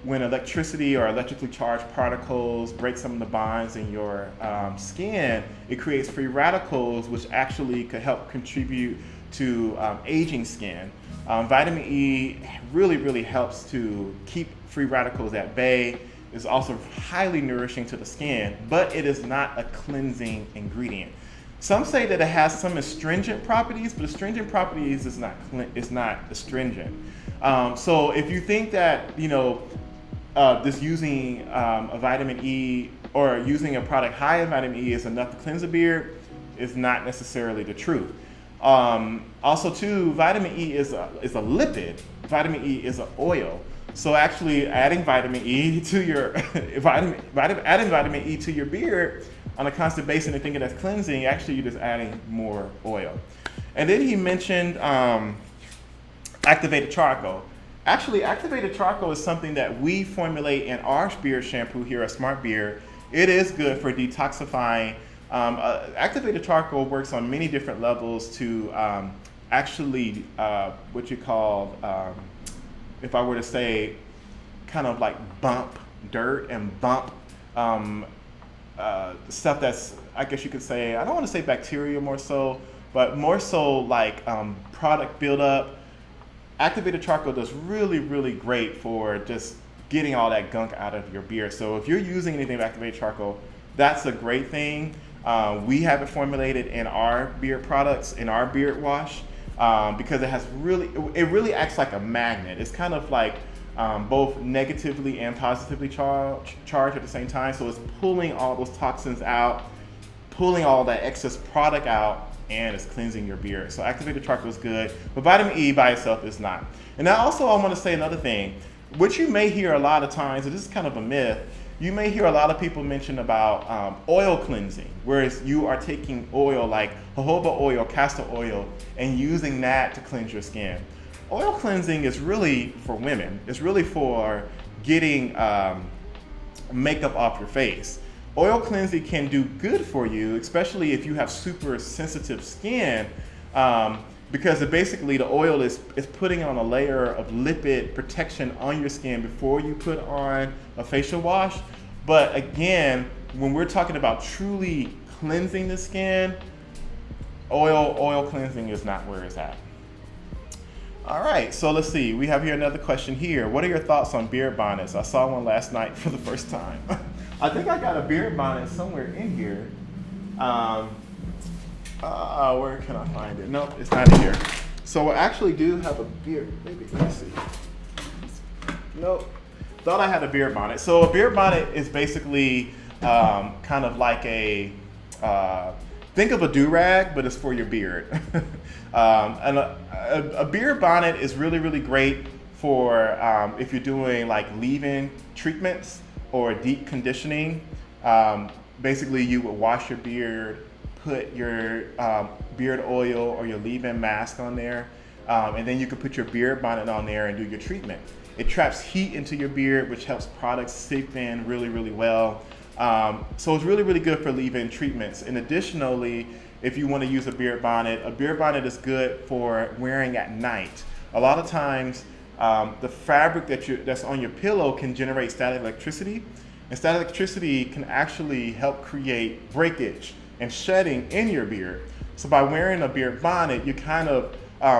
when electricity or electrically charged particles break some of the bonds in your skin. It creates free radicals, which actually could help contribute to aging skin. Vitamin E really, really helps to keep free radicals at bay. It's also highly nourishing to the skin, but it is not a cleansing ingredient. Some say that it has some astringent properties, but astringent properties is not astringent. So if you think that, just using a vitamin E or using a product high in vitamin E is enough to cleanse a beard, is not necessarily the truth. Also too, vitamin E is a lipid. Vitamin E is an oil. So actually adding vitamin E to your adding vitamin E to your beard on a constant basis and thinking that's cleansing, actually you're just adding more oil. And then he mentioned activated charcoal. Actually, activated charcoal is something that we formulate in our beard shampoo here at Smart Beard. It is good for detoxifying. Activated charcoal works on many different levels to actually what you call, if I were to say, kind of like bump dirt and bump stuff that's, I guess you could say, I don't want to say bacteria more so, but more so like product buildup. Activated charcoal does really, really great for just getting all that gunk out of your beard. So if you're using anything with activated charcoal, that's a great thing. We have it formulated in our beard products, in our beard wash, because it really acts like a magnet. It's kind of like both negatively and positively charged at the same time. So it's pulling all those toxins out, pulling all that excess product out, and it's cleansing your beard. So activated charcoal is good, but vitamin E by itself is not. And now also I want to say another thing, which you may hear a lot of times, and this is kind of a myth, you may hear a lot of people mention about oil cleansing, whereas you are taking oil like jojoba oil, castor oil, and using that to cleanse your skin. Oil cleansing is really for women. It's really for getting makeup off your face. Oil cleansing can do good for you, especially if you have super sensitive skin. because basically the oil is putting on a layer of lipid protection on your skin before you put on a facial wash. But again, when we're talking about truly cleansing the skin, oil cleansing is not where it's at. All right, so let's see. We have here another question here. What are your thoughts on beard bonnets? I saw one last night for the first time. I think I got a beard bonnet somewhere in here. Where can I find it? Nope, it's not in here. So I actually do have a beard. Maybe, let me see. Nope. Thought I had a beard bonnet. So a beard bonnet is basically kind of like a, think of a do-rag, but it's for your beard. And a beard bonnet is really, really great for if you're doing like leave-in treatments or deep conditioning. Basically, you would wash your beard, put your beard oil or your leave-in mask on there, and then you can put your beard bonnet on there and do your treatment. It traps heat into your beard, which helps products seep in really, really well. So it's really, really good for leave-in treatments. And additionally, if you want to use a beard bonnet is good for wearing at night. A lot of times, the fabric that's on your pillow can generate static electricity, and static electricity can actually help create breakage and shedding in your beard. So by wearing a beard bonnet, you kind of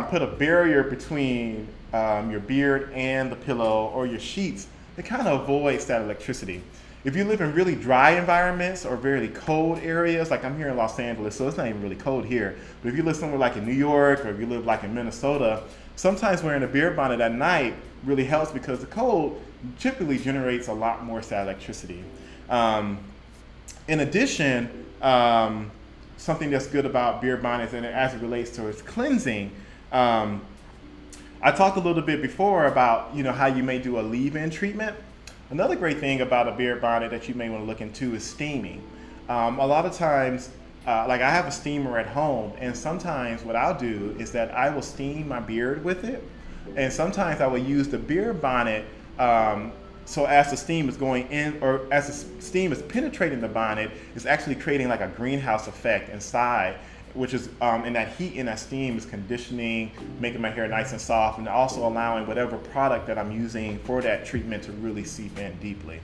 put a barrier between your beard and the pillow or your sheets. It kind of avoids that electricity. If you live in really dry environments or very cold areas, like I'm here in Los Angeles, so it's not even really cold here, but if you live somewhere like in New York or if you live like in Minnesota, sometimes wearing a beard bonnet at night really helps because the cold typically generates a lot more static electricity. In addition, something that's good about beard bonnets and as it relates to its cleansing, I talked a little bit before about how you may do a leave-in treatment. Another great thing about a beard bonnet that you may want to look into is steaming. A lot of times, like I have a steamer at home, and sometimes what I'll do is that I will steam my beard with it, and sometimes I will use the beard bonnet so as the steam is going in, or as the steam is penetrating the bonnet, it's actually creating like a greenhouse effect inside, which is, and that heat and that steam is conditioning, making my hair nice and soft, and also allowing whatever product that I'm using for that treatment to really seep in deeply.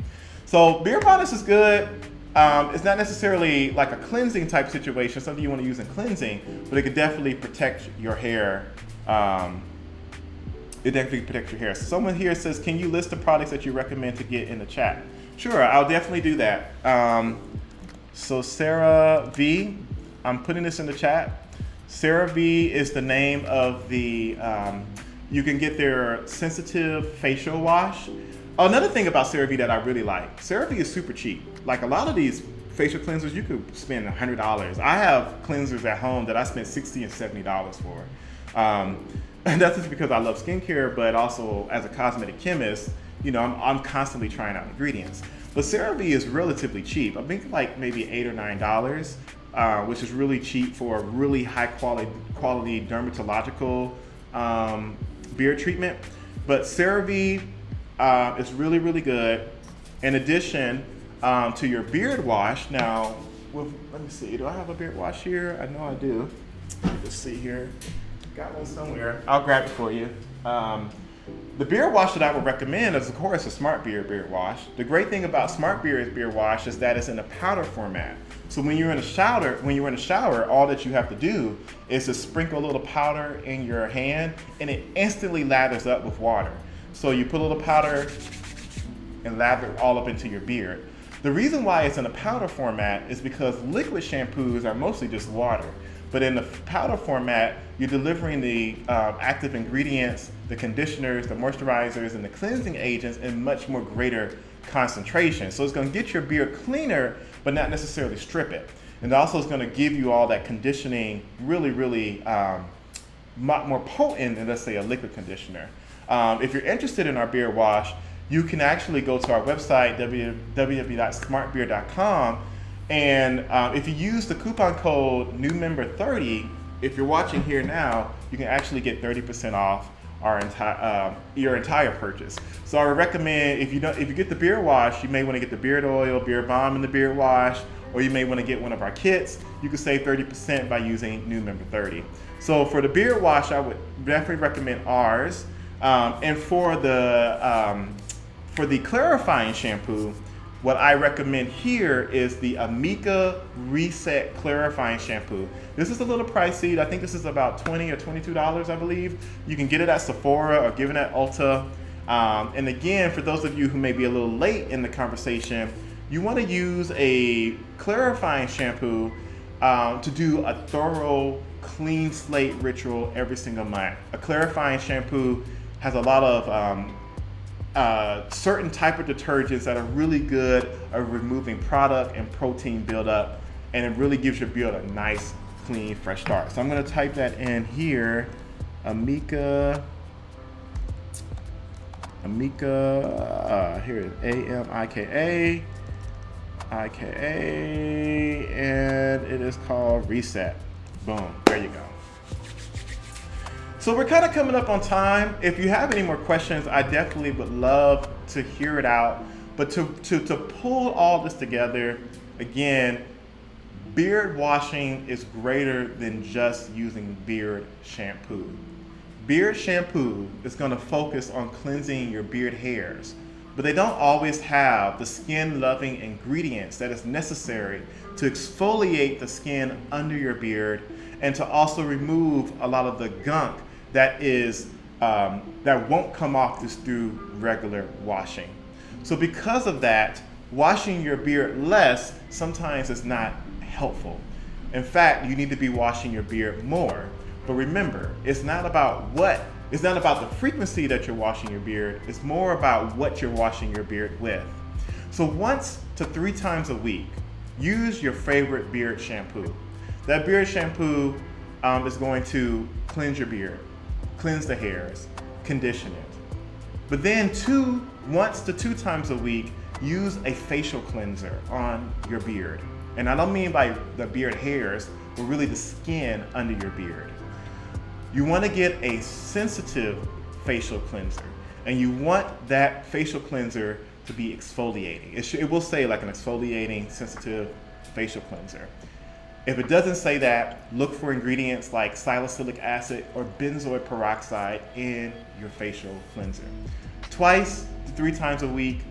So beard bonnets is good. It's not necessarily like a cleansing type situation, something you want to use in cleansing, but it could definitely protect your hair. It definitely protects your hair. So someone here says, can you list the products that you recommend to get in the chat? Sure, I'll definitely do that. So Sarah V, I'm putting this in the chat. CeraVe is the name of the, you can get their sensitive facial wash. Another thing about CeraVe that I really like, CeraVe is super cheap. Like a lot of these facial cleansers, you could spend $100. I have cleansers at home that I spent $60 and $70 for. And that's just because I love skincare, but also as a cosmetic chemist, I'm constantly trying out ingredients. But CeraVe is relatively cheap. I think like maybe $8 or $9. Which is really cheap for a really high quality dermatological beard treatment. But CeraVe is really, really good. In addition to your beard wash, now, let me see, do I have a beard wash here? I know I do. Let's see here. Got one somewhere. I'll grab it for you. The beard wash that I would recommend is, of course, a Smart Beard wash. The great thing about Smart Beard wash is that it's in a powder format. So when you're in a shower, all that you have to do is to sprinkle a little powder in your hand, and it instantly lathers up with water. So you put a little powder and lather it all up into your beard. The reason why it's in a powder format is because liquid shampoos are mostly just water. But in the powder format, you're delivering the active ingredients, the conditioners, the moisturizers, and the cleansing agents in much more greater concentration. So it's going to get your beard cleaner, but not necessarily strip it. And also it's going to give you all that conditioning really, really more potent than, let's say, a liquid conditioner. If you're interested in our beard wash, you can actually go to our website, www.smartbeard.com. And if you use the coupon code NEWMEMBER30, if you're watching here now, you can actually get 30% off your entire purchase. So I would recommend, if you get the beard wash, you may want to get the beard oil, beard balm, and the beard wash, or you may want to get one of our kits, you can save 30% by using new member 30. So for the beard wash, I would definitely recommend ours. And for the clarifying shampoo, what I recommend here is the Amika Reset Clarifying Shampoo. This is a little pricey. I think this is about $20 or $22, I believe. You can get it at Sephora or give it at Ulta. And again, for those of you who may be a little late in the conversation, you want to use a clarifying shampoo to do a thorough clean slate ritual every single month. A clarifying shampoo has a lot of certain type of detergents that are really good at removing product and protein buildup, and it really gives your beard a nice, clean, fresh start. So I'm going to type that in here, Amika, here it is, Amika, and it is called Reset. Boom, there you go. So we're kind of coming up on time. If you have any more questions, I definitely would love to hear it out. But to pull all this together, again, beard washing is greater than just using beard shampoo. Beard shampoo is going to focus on cleansing your beard hairs, but they don't always have the skin-loving ingredients that is necessary to exfoliate the skin under your beard and to also remove a lot of the gunk that won't come off just through regular washing. So because of that, washing your beard less sometimes is not helpful. In fact, you need to be washing your beard more. But remember, it's not about the frequency that you're washing your beard, it's more about what you're washing your beard with. So 1 to 3 times a week, use your favorite beard shampoo. That beard shampoo is going to cleanse your beard, cleanse the hairs, condition it. But then 1 to 2 times a week, use a facial cleanser on your beard. And I don't mean by the beard hairs, but really the skin under your beard. You want to get a sensitive facial cleanser, and you want that facial cleanser to be exfoliating. It will say like an exfoliating sensitive facial cleanser. If it doesn't say that, look for ingredients like salicylic acid or benzoyl peroxide in your facial cleanser. 2 to 3 times a week,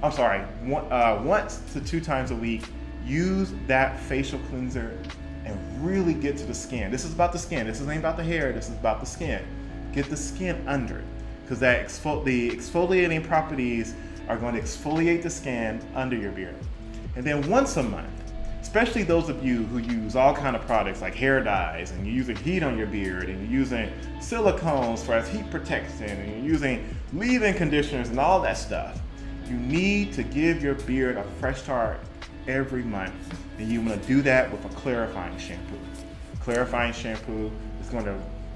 1 to 2 times a week, use that facial cleanser and really get to the skin. This is about the skin. This ain't about the hair. This is about the skin. Get the skin under it, because the exfoliating properties are going to exfoliate the skin under your beard. And then once a month, especially those of you who use all kind of products like hair dyes, and you're using heat on your beard, and you're using silicones for as heat protection, and you're using leave-in conditioners and all that stuff, you need to give your beard a fresh start every month. And you want to do that with a clarifying shampoo. Clarifying shampoo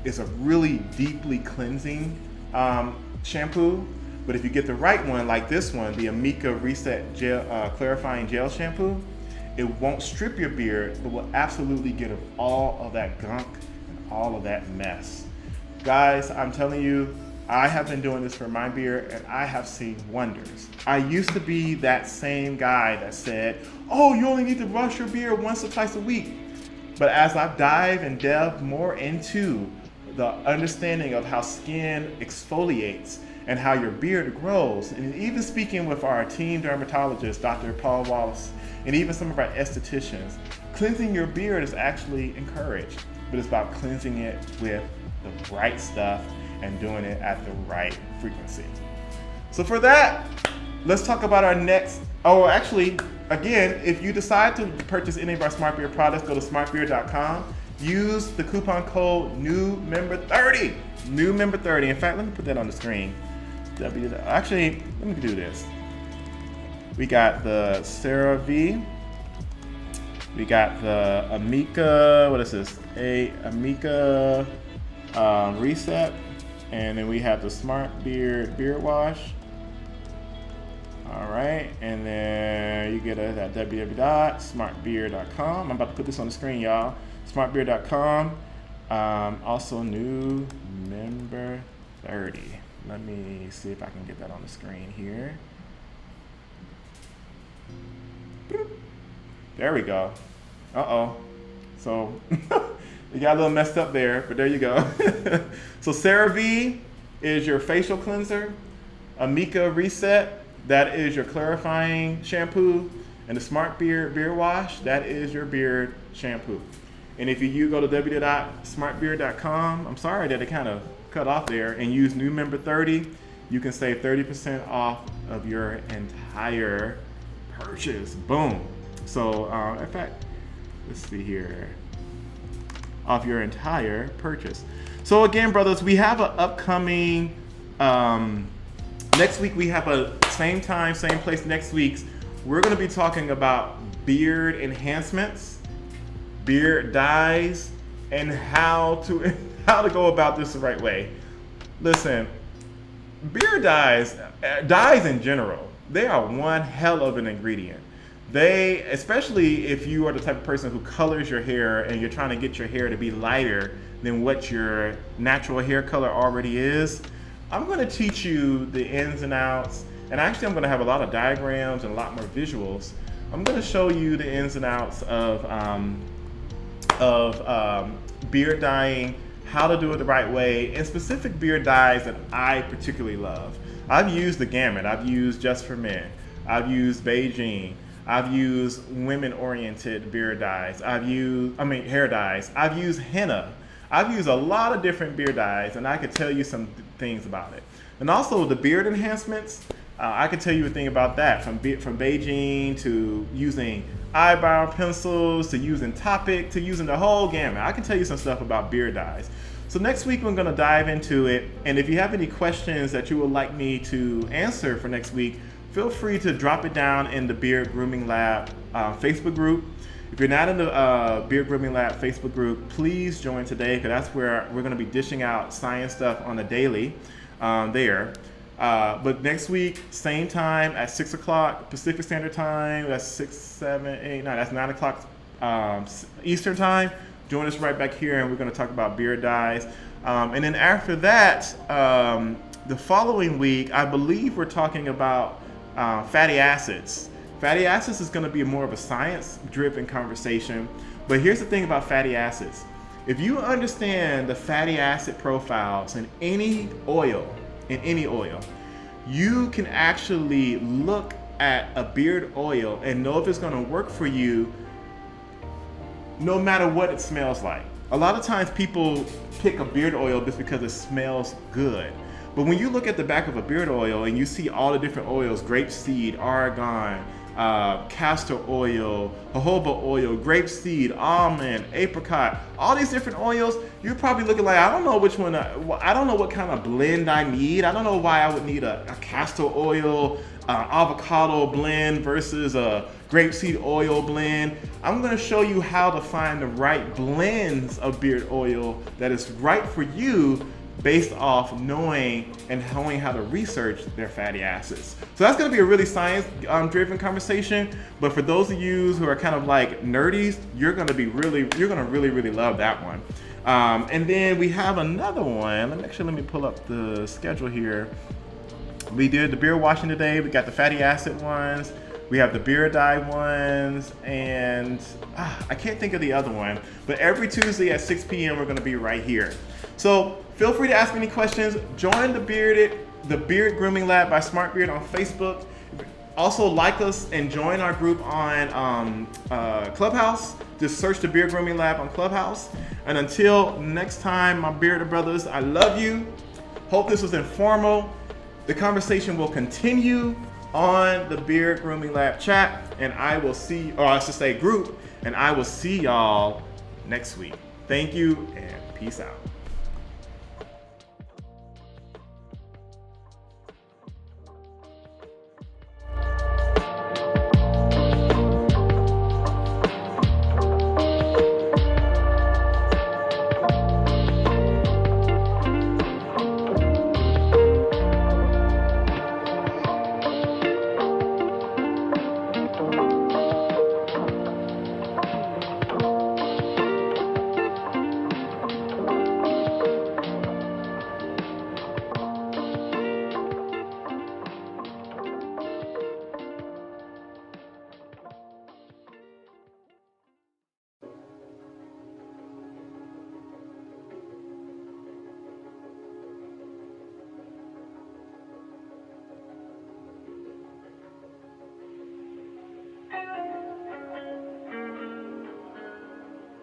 is a really deeply cleansing shampoo. But if you get the right one, like this one, the Amika Reset Clarifying Gel Shampoo, it won't strip your beard, but will absolutely get rid of all of that gunk and all of that mess. Guys, I'm telling you, I have been doing this for my beard, and I have seen wonders. I used to be that same guy that said, oh, you only need to brush your beard 1 or 2 a week. But as I've delved more into the understanding of how skin exfoliates and how your beard grows, and even speaking with our team dermatologist, Dr. Paul Wallace, and even some of our estheticians, cleansing your beard is actually encouraged, but it's about cleansing it with the right stuff and doing it at the right frequency. So for that, let's talk about our next, again, if you decide to purchase any of our Smart Beard products, go to smartbeard.com, use the coupon code NEWMEMBER30, NEWMEMBER30. In fact, let me put that on the screen. Actually, let me do this. We got the CeraVe, we got the Amika, what is this? Amika Reset, and then we have the Smart Beard Beard Wash. All right, and then you get us at www.smartbeard.com. I'm about to put this on the screen, y'all. Smartbeard.com. Also, new member 30. Let me see if I can get that on the screen here. Boop. There we go. Uh-oh. So you got a little messed up there, but there you go. So CeraVe is your facial cleanser. Amika Reset, that is your clarifying shampoo. And the Smart Beard Wash, that is your beard shampoo. And if you go to www.smartbeard.com, I'm sorry that it kind of cut off there, and use new member 30, you can save 30% off of your entire purchase. Boom. So in fact, let's see here, off your entire purchase. So again, brothers, we have an upcoming, next week we have a same time, same place next week. We're gonna be talking about beard enhancements, beard dyes, and how to go about this the right way. Listen, beard dyes in general, they are one hell of an ingredient. They, especially if you are the type of person who colors your hair and you're trying to get your hair to be lighter than what your natural hair color already is, I'm going to teach you the ins and outs. And actually, I'm going to have a lot of diagrams and a lot more visuals. I'm going to show you the ins and outs of beard dyeing, how to do it the right way, and specific beard dyes that I particularly love. I've used the gamut. I've used Just for Men. I've used Beijing. I've used women-oriented beard dyes. Hair dyes. I've used henna. I've used a lot of different beard dyes, and I could tell you some things about it. And also the beard enhancements, I could tell you a thing about that, from Beijing to using eyebrow pencils to using Topic to using the whole gamut. I can tell you some stuff about beard dyes. So next week we're going to dive into it, and if you have any questions that you would like me to answer for next week, feel free to drop it down in the Beard Grooming Lab Facebook group. If you're not in the Beard Grooming Lab Facebook group, please join today, because that's where we're going to be dishing out science stuff on the daily there. But next week, same time at 6 o'clock Pacific Standard Time. That's 6, 7, 8, 9. That's 9 o'clock Eastern Time. Join us right back here, and we're going to talk about beard dyes. And then after that, the following week, I believe we're talking about fatty acids. Fatty acids is going to be more of a science-driven conversation. But here's the thing about fatty acids. If you understand the fatty acid profiles in any oil, you can actually look at a beard oil and know if it's going to work for you no matter what it smells like. A lot of times people pick a beard oil just because it smells good. But when you look at the back of a beard oil and you see all the different oils, grapeseed, argan, castor oil, jojoba oil, grapeseed, almond, apricot, all these different oils, you're probably looking like, I don't know which one, I don't know what kind of blend I need. I don't know why I would need a castor oil, avocado blend versus a grapeseed oil blend. I'm going to show you how to find the right blends of beard oil that is right for you, based off knowing how to research their fatty acids. So that's going to be a really science-driven conversation. But for those of you who are kind of like nerdies, you're going to really love that one. And then we have another one. Let me pull up the schedule here. We did the beard washing today. We got the fatty acid ones. We have the beard dye ones, and I can't think of the other one. But every Tuesday at 6 p.m. we're going to be right here. So feel free to ask me any questions. Join the Beard Grooming Lab by Smart Beard on Facebook. Also like us and join our group on Clubhouse. Just search the Beard Grooming Lab on Clubhouse. And until next time, my bearded brothers, I love you. Hope this was informal. The conversation will continue on the Beard Grooming Lab chat, and I will see, or I should say group, and I will see y'all next week. Thank you and peace out.